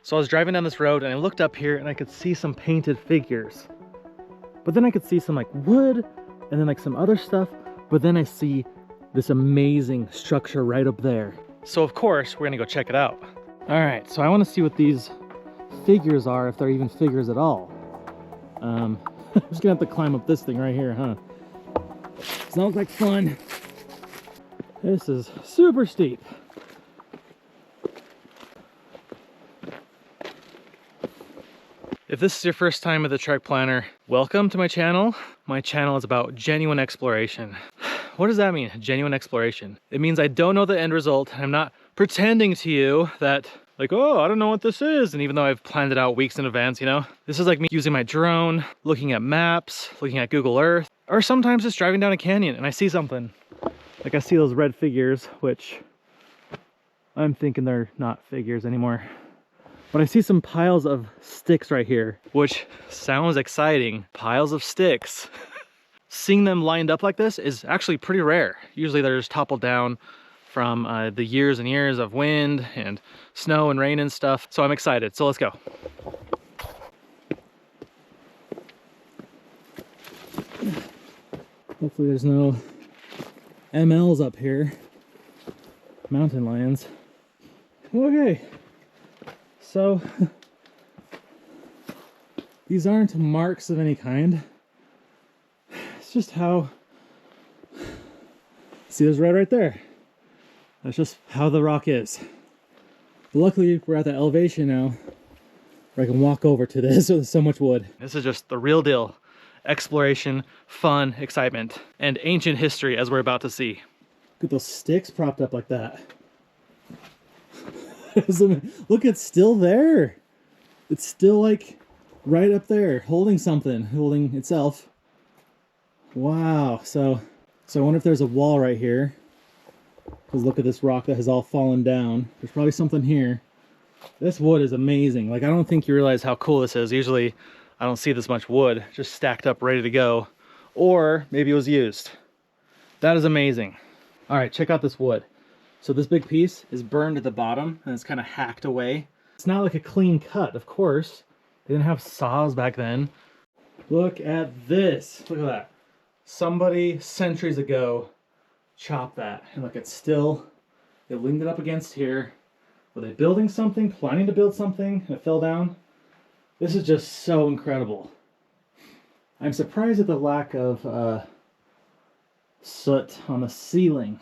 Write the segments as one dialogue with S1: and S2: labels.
S1: So I was driving down this road and I looked up here and I could see some painted figures. But then I could see some like wood and then like some other stuff. But then I see this amazing structure right up there. So of course, we're gonna go check it out. All right, so I wanna see what these figures are, if they're even figures at all. I'm just gonna have to climb up this thing right here, huh? Sounds like fun. This is super steep. If this is your first time at the Trek Planner, welcome to my channel. My channel is about genuine exploration. What does that mean, genuine exploration? It means I don't know the end result. I'm not pretending to you that like, oh, I don't know what this is. And even though I've planned it out weeks in advance, you know, this is like me using my drone, looking at maps, looking at Google Earth, or sometimes just driving down a canyon and I see something. Like I see those red figures, which I'm thinking they're not figures anymore. But I see some piles of sticks right here, which sounds exciting. Piles of sticks. Seeing them lined up like this is actually pretty rare. Usually they're just toppled down from the years and years of wind and snow and rain and stuff. So I'm excited, so let's go. Hopefully there's no MLs up here. Mountain lions. Okay. So, these aren't marks of any kind. It's just how, see there's red right there. That's just how the rock is. But luckily, we're at the elevation now where I can walk over to this with so much wood. This is just the real deal. Exploration, fun, excitement, and ancient history as we're about to see. Look at those sticks propped up like that. Look, it's still there. It's still like right up there, holding something, holding itself. Wow. So I wonder if there's a wall right here. Because look at this rock that has all fallen down. There's probably something here. This wood is amazing. Like, I don't think you realize how cool this is. Usually I don't see this much wood just stacked up ready to go. Or maybe it was used. That is amazing. All right, check out this wood. So this big piece is burned at the bottom and it's kind of hacked away. It's not like a clean cut, of course. They didn't have saws back then. Look at this. Look at that. Somebody centuries ago chopped that. And look, it's still, they leaned it up against here. Were they building something, planning to build something, and it fell down? This is just so incredible. I'm surprised at the lack of soot on the ceiling.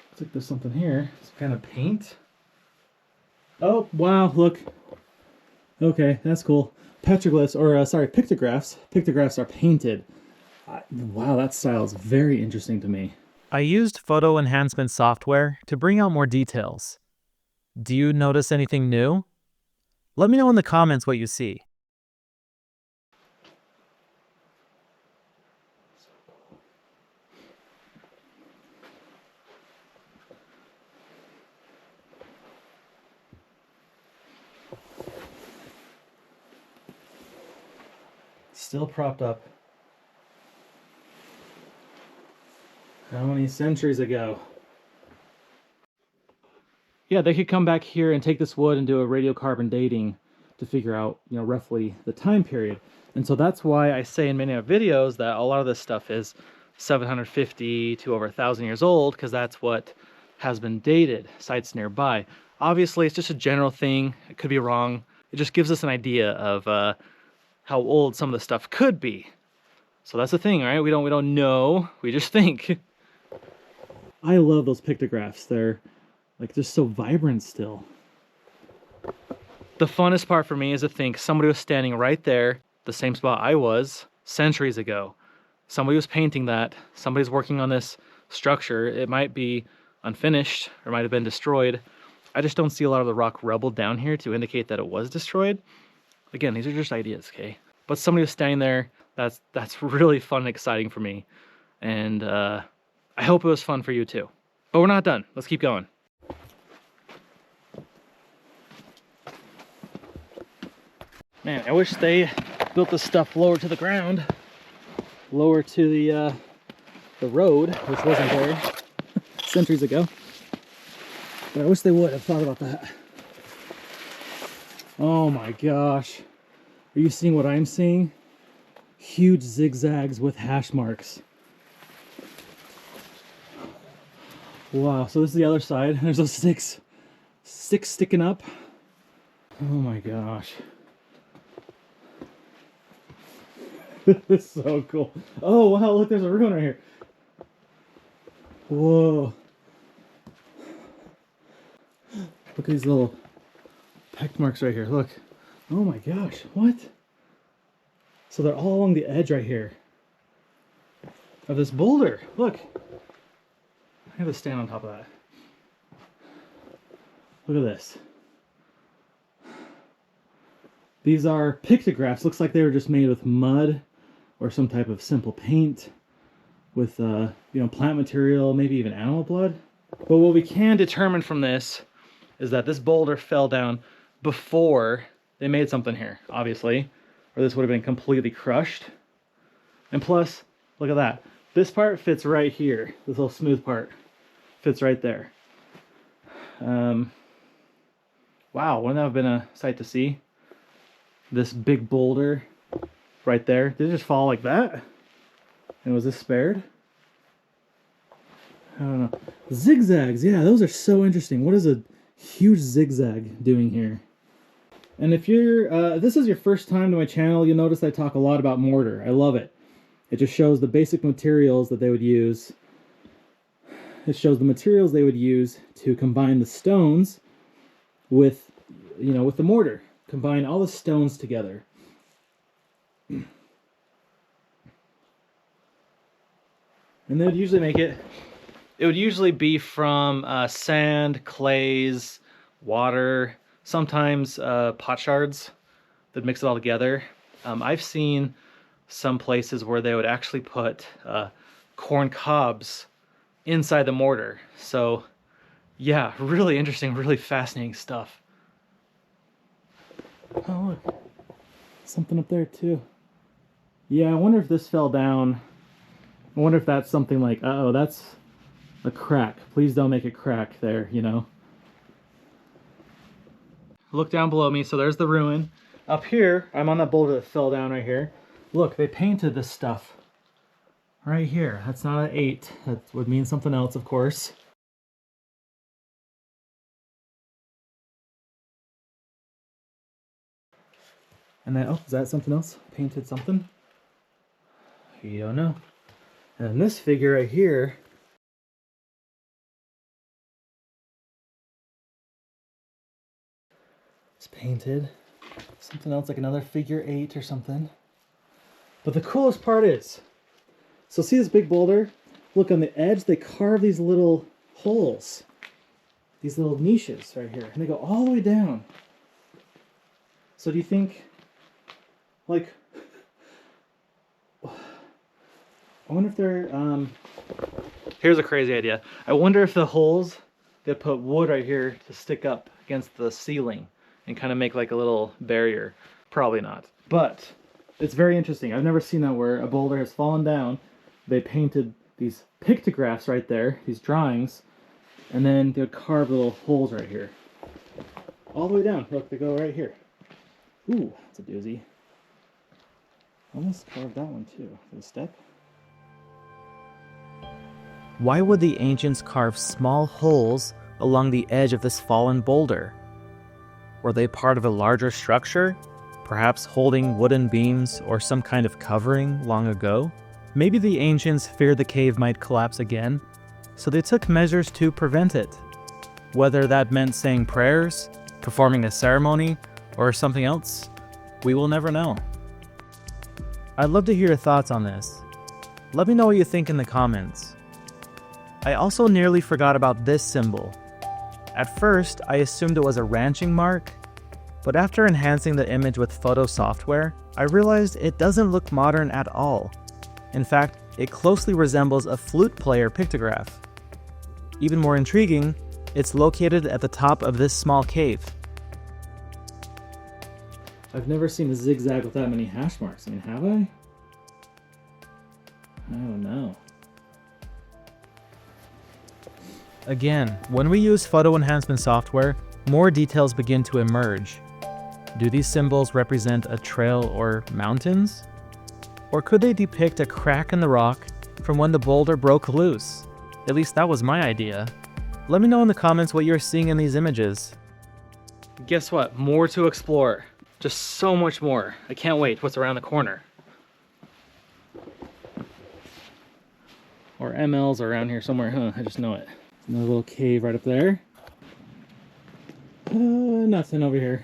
S1: Looks like there's something here. Some kind of paint. Oh, wow, look. Okay, that's cool. Petroglyphs, or sorry, pictographs. Pictographs are painted. Wow, that style is very interesting to me.
S2: I used photo enhancement software to bring out more details. Do you notice anything new? Let me know in the comments what you see.
S1: Still propped up. How many centuries ago? Yeah, they could come back here and take this wood and do a radiocarbon dating to figure out, you know, roughly the time period. And so that's why I say in many of my videos that a lot of this stuff is 750 to over 1,000 years old, because that's what has been dated, sites nearby. Obviously, it's just a general thing. It could be wrong. It just gives us an idea of how old some of the stuff could be. So that's the thing, right? We don't know. We just think. I love those pictographs. They're like just so vibrant still. The funnest part for me is to think somebody was standing right there, the same spot I was, centuries ago. Somebody was painting that. Somebody's working on this structure. It might be unfinished or might have been destroyed. I just don't see a lot of the rock rubble down here to indicate that it was destroyed. Again, these are just ideas, okay? But somebody was standing there. That's really fun and exciting for me. And I hope it was fun for you too. But we're not done. Let's keep going. Man, I wish they built this stuff lower to the ground. Lower to the road, which wasn't there centuries ago. But I wish they would have thought about that. Oh my gosh. Are you seeing what I'm seeing? Huge zigzags with hash marks. Wow, so this is the other side. There's those sticks sticking up. Oh my gosh. This is so cool. Oh wow, look, there's a ruin right here. Whoa. Look at these little peck marks right here. Look. Oh my gosh, what? So they're all along the edge right here of this boulder. Look. I have to stand on top of that. Look at this. These are pictographs. Looks like they were just made with mud or some type of simple paint with, you know, plant material, maybe even animal blood. But what we can determine from this is that this boulder fell down before they made something here, obviously, or this would have been completely crushed. And plus, look at that. This part fits right here. This little smooth part fits right there. Wow, wouldn't that have been a sight to see? This big boulder right there. Did it just fall like that? And was this spared? I don't know. Zigzags, yeah, those are so interesting. What is a huge zigzag doing here? And if you're, if this is your first time to my channel, you'll notice I talk a lot about mortar. I love it. It just shows the basic materials that they would use. It shows the materials they would use to combine the stones with, you know, with the mortar. Combine all the stones together. And they would usually make it, would usually be from sand, clays, water, sometimes pot shards that mix it all together. I've seen some places where they would actually put corn cobs inside the mortar. So yeah, really interesting, really fascinating stuff. Oh look, something up there too. Yeah, I wonder if this fell down. I wonder if that's something like, uh-oh, that's a crack. Please don't make a crack there, you know. Look down below me, so there's the ruin. Up here, I'm on that boulder that fell down right here. Look, they painted this stuff right here. That's not an 8. That would mean something else, of course. And then, oh, is that something else? Painted something? You don't know. And this figure right here, it's painted. Something else, like another figure 8 or something. But the coolest part is, so see this big boulder? Look, on the edge, they carve these little holes. These little niches right here. And they go all the way down. So do you think, like, I wonder if they're, here's a crazy idea. I wonder if the holes, they put wood right here to stick up against the ceiling and kind of make like a little barrier. Probably not. But it's very interesting. I've never seen that where a boulder has fallen down. They painted these pictographs right there, these drawings, and then they would carve little holes right here. All the way down. Look, they go right here. Ooh, that's a doozy. Almost carved that one too. The step.
S2: Why would the ancients carve small holes along the edge of this fallen boulder? Were they part of a larger structure? Perhaps holding wooden beams or some kind of covering long ago? Maybe the ancients feared the cave might collapse again, so they took measures to prevent it. Whether that meant saying prayers, performing a ceremony, or something else, we will never know. I'd love to hear your thoughts on this. Let me know what you think in the comments. I also nearly forgot about this symbol. At first, I assumed it was a ranching mark, but after enhancing the image with photo software, I realized it doesn't look modern at all. In fact, it closely resembles a flute player pictograph. Even more intriguing, it's located at the top of this small cave.
S1: I've never seen a zigzag with that many hash marks. I mean, have I? I don't know.
S2: Again, when we use photo enhancement software, more details begin to emerge. Do these symbols represent a trail or mountains? Or could they depict a crack in the rock from when the boulder broke loose? At least that was my idea. Let me know in the comments what you're seeing in these images. Guess what? More to explore. Just so much more. I can't wait what's around the corner. Or MLs are around here somewhere, huh? I just know it. Another little cave right up there. Nothing over here.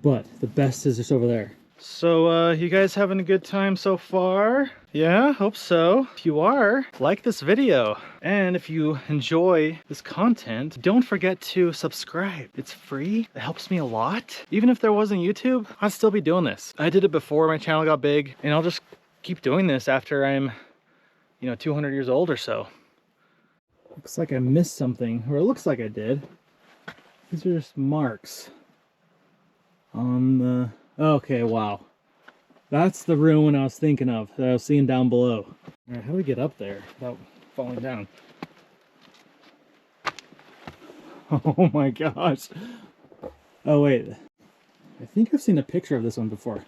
S2: But the best is just over there. So, you guys having a good time so far? Yeah, hope so. If you are, like this video. And if you enjoy this content, don't forget to subscribe. It's free. It helps me a lot. Even if there wasn't YouTube, I'd still be doing this. I did it before my channel got big, and I'll just keep doing this after I'm, 200 years old or so. Looks like I missed something, or it looks like I did. These are just marks on the... Okay, wow. That's the ruin I was thinking of, that I was seeing down below. All right, how do we get up there without falling down? Oh my gosh. Oh wait, I think I've seen a picture of this one before.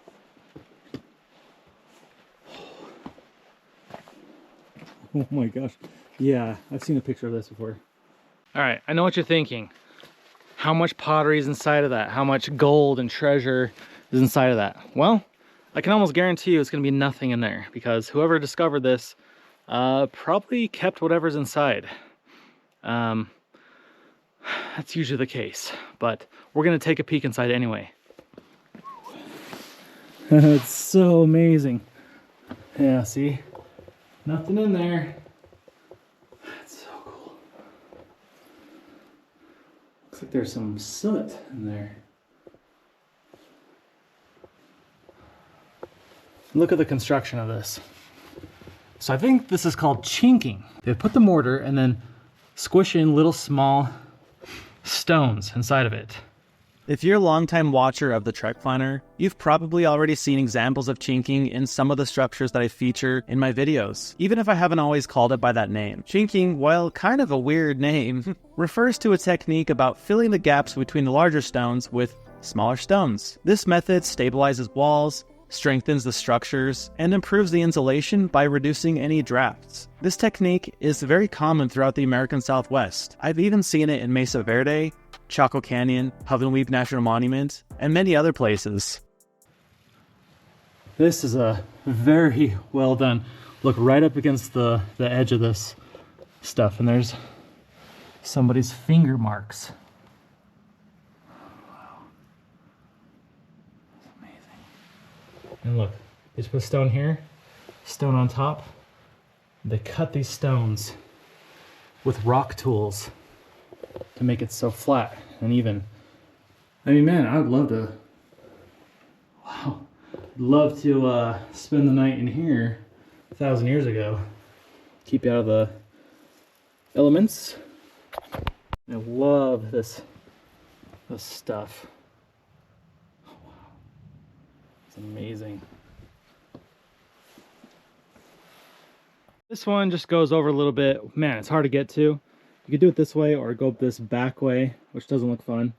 S2: Oh my gosh. Yeah, I've seen a picture of this before. All right, I know what you're thinking. How much pottery is inside of that? How much gold and treasure is inside of that? Well, I can almost guarantee you it's gonna be nothing in there, because whoever discovered this probably kept whatever's inside. That's usually the case, but we're gonna take a peek inside anyway. It's so amazing. Yeah, see? Nothing in there. That's so cool. Looks like there's some soot in there. Look at the construction of this. So I think this is called chinking. They put the mortar and then squish in little small stones inside of it. If you're a longtime watcher of the Trek Planner, you've probably already seen examples of chinking in some of the structures that I feature in my videos, even if I haven't always called it by that name. Chinking, while kind of a weird name, refers to a technique about filling the gaps between the larger stones with smaller stones. This method stabilizes walls, strengthens the structures, and improves the insulation by reducing any drafts. This technique is very common throughout the American Southwest. I've even seen it in Mesa Verde, Chaco Canyon, Huffingweep National Monument, and many other places. This is a very well done. Look right up against the edge of this stuff, and there's somebody's finger marks. Wow. That's amazing. And look, they just put a stone here, stone on top. They cut these stones with rock tools to make it so flat and even. I mean, man, I would love to, wow, love to spend the night in here 1,000 years ago. Keep you out of the elements. I love this stuff. Oh, wow, it's amazing. This one just goes over a little bit. Man, it's hard to get to. You could do it this way or go up this back way, which doesn't look fun.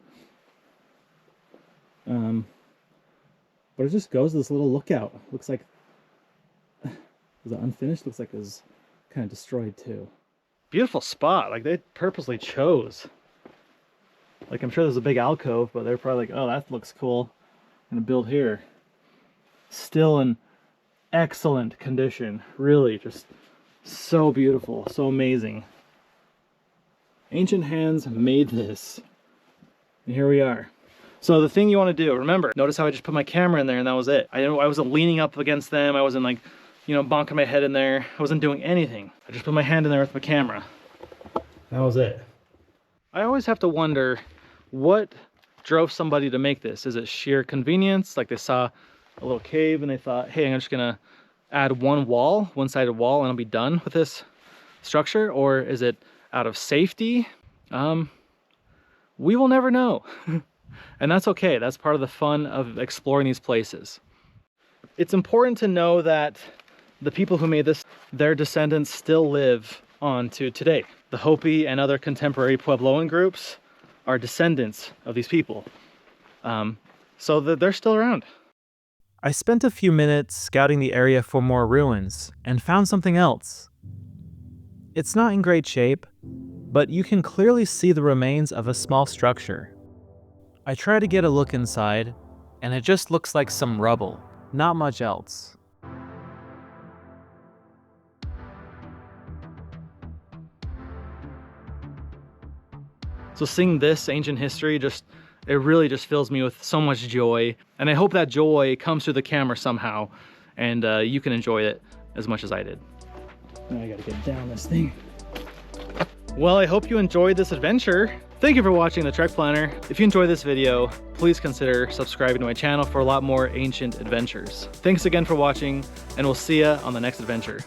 S2: But it just goes to this little lookout. Looks like, is it unfinished? Looks like it was kind of destroyed too. Beautiful spot. Like they purposely chose. Like I'm sure there's a big alcove, but they're probably like, oh, that looks cool. I'm gonna build here. Still in excellent condition. Really, just so beautiful, so amazing. Ancient hands made this. And here we are. So the thing you want to do, remember, notice how I just put my camera in there and that was it. I wasn't leaning up against them. I wasn't like, bonking my head in there. I wasn't doing anything. I just put my hand in there with my camera. That was it. I always have to wonder what drove somebody to make this. Is it sheer convenience? Like they saw a little cave and they thought, hey, I'm just gonna add one-sided wall and I'll be done with this structure? Or is it out of safety? We will never know. And that's okay. That's part of the fun of exploring these places. It's important to know that the people who made this, their descendants still live on to today. The Hopi and other contemporary Puebloan groups
S1: are descendants of these people. So they're still around.
S2: I spent a few minutes scouting the area for more ruins and found something else. It's not in great shape, but you can clearly see the remains of a small structure. I try to get a look inside, and it just looks like some rubble, not much else.
S1: So seeing this ancient history, it really just fills me with so much joy. And I hope that joy comes through the camera somehow, and you can enjoy it as much as I did. Now I gotta get down this thing. Well, I hope you enjoyed this adventure. Thank you for watching the Trek Planner. If you enjoyed this video, please consider subscribing to my channel for a lot more ancient adventures. Thanks again for watching, and we'll see ya on the next adventure.